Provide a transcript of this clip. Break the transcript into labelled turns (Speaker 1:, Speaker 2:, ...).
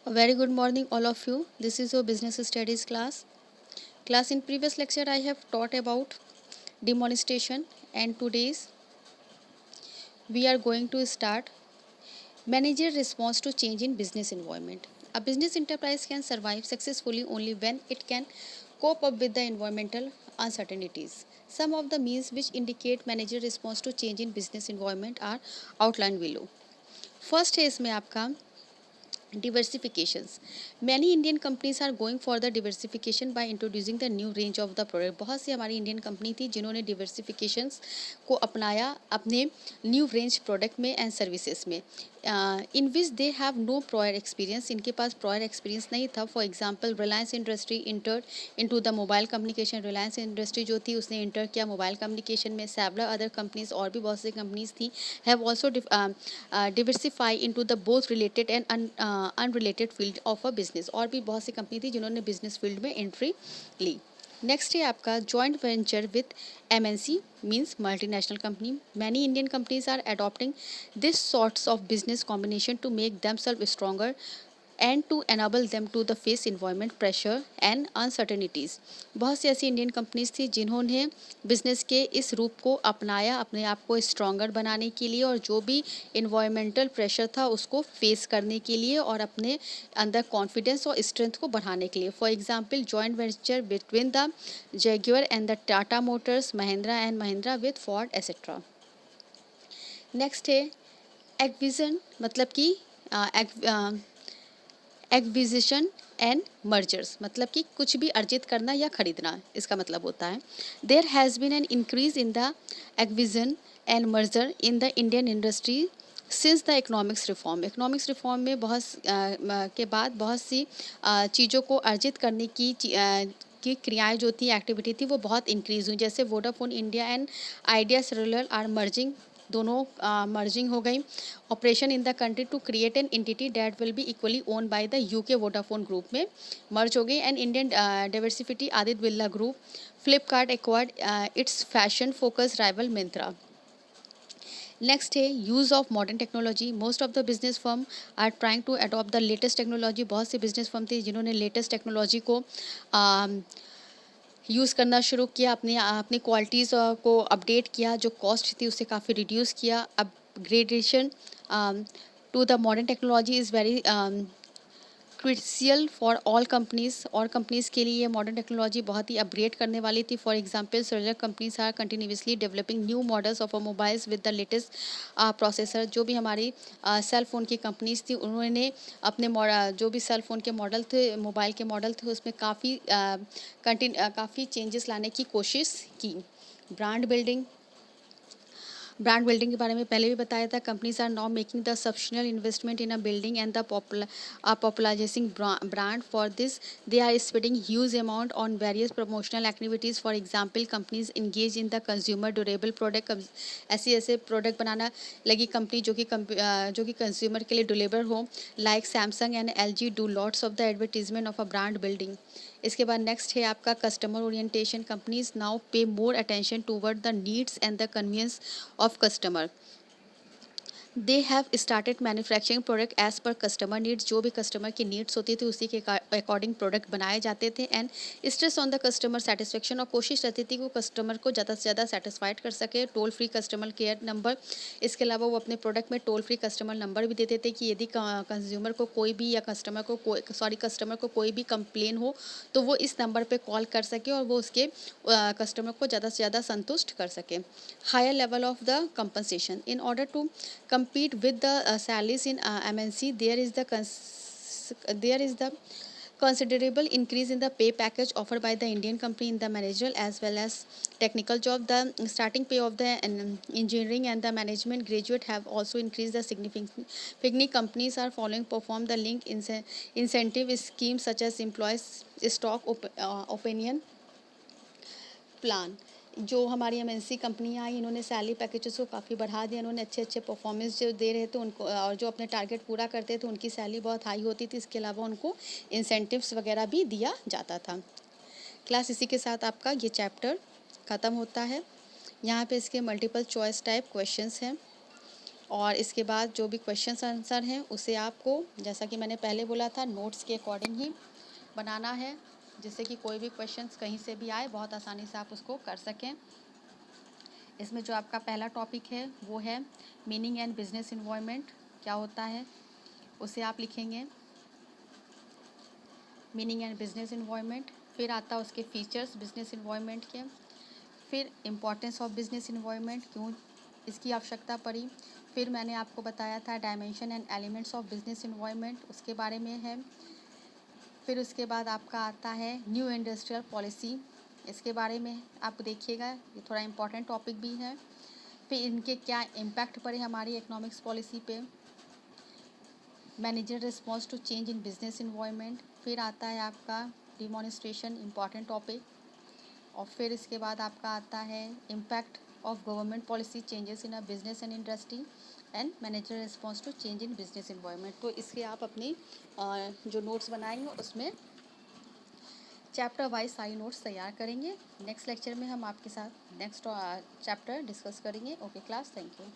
Speaker 1: A very good morning, all of you. This is your business studies class. Class, in previous lecture, I have taught about demonstration, and today's we are going to start manager response to change in business environment. A business enterprise can survive successfully only when it can cope up with the environmental uncertainties. Some of the means which indicate manager response to change in business environment are outlined below. First है इसमें आपका diversifications. Many Indian companies are going for the diversification by introducing the new range of the product. बहुत सी हमारी Indian company थी जिन्होंने diversifications को अपनाया अपने न्यू रेंज प्रोडक्ट में एंड सर्विसेज में, in which they have no prior experience. इनके पास प्रायर एक्सपीरियंस नहीं था. For example Reliance industry entered into the mobile communication. Reliance industry जो थी उसने इंटर किया मोबाइल कम्युनिकेशन में. सेवरल अदर कंपनीज और भी बहुत सी कंपनीज थी have also diversify into the both related and unrelated field of a business. और भी बहुत सी कंपनी थी जिन्होंने बिजनेस फील्ड में एंट्री ली. नेक्स्ट है आपका joint venture with MNC means multinational company. Many Indian companies are adopting this sorts of business combination to make themselves stronger and to enable them to the face environment pressure and uncertainties. बहुत सी ऐसी Indian companies थी जिन्होंने business के इस रूप को अपनाया अपने आप को स्ट्रॉन्गर बनाने के लिए और जो भी इन्वायरमेंटल प्रेशर था उसको फेस करने के लिए और अपने अंदर कॉन्फिडेंस और स्ट्रेंथ को बढ़ाने के लिए. For example joint venture between the जैग्योर and the Tata Motors, Mahindra and Mahindra with Ford etcetera. Next है एक्विजन मतलब कि एक्विजिशन एंड मर्जर्स मतलब कि कुछ भी अर्जित करना या खरीदना इसका मतलब होता है. There has been an increase in the acquisition and merger in the Indian industry since the economics reform में के बाद बहुत सी चीज़ों को अर्जित करने की क्रियाएं जो थी एक्टिविटी थी वो बहुत इंक्रीज हुई. जैसे Vodafone India and Idea cellular are merging. दोनों मर्जिंग हो गई. Operation in the country to create an entity that will be equally own by the UK Vodafone group में मर्ज हो गई. And Indian diversity Aditya Birla group. Flipkart acquired its fashion focus rival Myntra. Next है use of modern technology. Most of the business firm are trying to adopt the latest technology. बहुत से business firm थे जिन्होंने latest technology को use करना शुरू किया. अपनी अपनी क्वालिटीज़ को अपडेट किया. जो कॉस्ट थी उससे काफ़ी रिड्यूस किया. Upgradation to the modern technology is very critical for all companies. और कंपनीज़ के लिए ये मॉडर्न टेक्नोलॉजी बहुत ही अपग्रेड करने वाली थी. For example cellular companies are continuously developing new models of a mobiles with the latest processor. जो भी हमारी सेल फ़ोन की कंपनीज थी उन्होंने अपने जो भी सेल फ़ोन के मॉडल थे मोबाइल के मॉडल थे उसमें काफ़ी चेंजेस लाने की कोशिश की. Brand building. ब्रांड बिल्डिंग के बारे में पहले भी बताया था. Companies are now making the substantial investment in a building and the popularising brand. For this they are spending huge amount on various promotional activities. For example companies engage in the consumer durable product. ऐसे ऐसे product बनाना लगी company जो कि consumer के लिए deliver हो. Like Samsung and LG do lots of the advertisement of a brand building. इसके बाद नेक्स्ट है आपका customer orientation. Companies now pay more attention toward the needs and the convenience of customer. They have started manufacturing product as per customer needs. जो भी customer की needs होती थी उसी के अकॉर्डिंग प्रोडक्ट बनाए जाते थे. And stress on the customer satisfaction. और कोशिश रहती थी कि वो कस्टमर को ज़्यादा से ज़्यादा सेटिस्फाइड कर सके. Toll free customer care number. इसके अलावा वो अपने प्रोडक्ट में टोल फ्री कस्टमर नंबर भी देते थे कि यदि कंज्यूमर को कोई भी या कस्टमर को कोई भी कंप्लेन हो तो वो इस नंबर पर कॉल कर सके और वो उसके कस्टमर को ज़्यादा से ज़्यादा संतुष्ट कर सके. Higher level of the compensation. In order to compete with the salaries in MNC, there is the considerable increase in the pay package offered by the Indian company in the managerial as well as technical job. The starting pay of the engineering and the management graduate have also increased the significantly. Companies are following perform the link incentive schemes such as employees stock opinion plan. जो हमारी MNC कंपनियाँ आई इन्होंने salary packages को काफ़ी बढ़ा दिया. इन्होंने अच्छे अच्छे परफॉर्मेंस जो दे रहे थे उनको और जो अपने टारगेट पूरा करते थे उनकी सैलरी बहुत हाई होती थी. इसके अलावा उनको इंसेंटिव्स वगैरह भी दिया जाता था. क्लास इसी के साथ आपका ये चैप्टर ख़त्म होता है. यहाँ पे इसके मल्टीपल चॉइस टाइप क्वेश्चंस हैं और इसके बाद जो भी क्वेश्चन आंसर हैं उसे आपको, जैसा कि मैंने पहले बोला था, नोट्स के अकॉर्डिंग ही बनाना है, जिससे कि कोई भी क्वेश्चंस कहीं से भी आए बहुत आसानी से आप उसको कर सकें। इसमें जो आपका पहला टॉपिक है वो है मीनिंग एंड बिजनेस इन्वायरमेंट, क्या होता है उसे आप लिखेंगे, मीनिंग एंड बिजनेस इन्वायरमेंट। फिर आता है उसके फीचर्स बिजनेस इन्वायरमेंट के, फिर इम्पोर्टेंस ऑफ बिजनेस इन्वायरमेंट, क्यों इसकी आवश्यकता पड़ी। फिर मैंने आपको बताया था dimension and elements of business environment, उसके बारे में है। फिर उसके बाद आपका आता है न्यू इंडस्ट्रियल पॉलिसी, इसके बारे में आप देखिएगा, ये थोड़ा इम्पोर्टेंट टॉपिक भी है। फिर इनके क्या इम्पैक्ट पड़े हमारी इकोनॉमिक्स पॉलिसी पे, manager response to change in business environment. फिर आता है आपका डिमॉन्स्ट्रेशन, इम्पॉर्टेंट टॉपिक। और फिर इसके बाद आपका आता है impact of government policy changes in a business and industry and manager response to change in business environment. तो इसके आप अपनी जो नोट्स बनाएंगे उसमें चैप्टर वाइज सारी नोट्स तैयार करेंगे। नेक्स्ट लेक्चर में हम आपके साथ नेक्स्ट चैप्टर डिस्कस करेंगे। Okay class, thank you.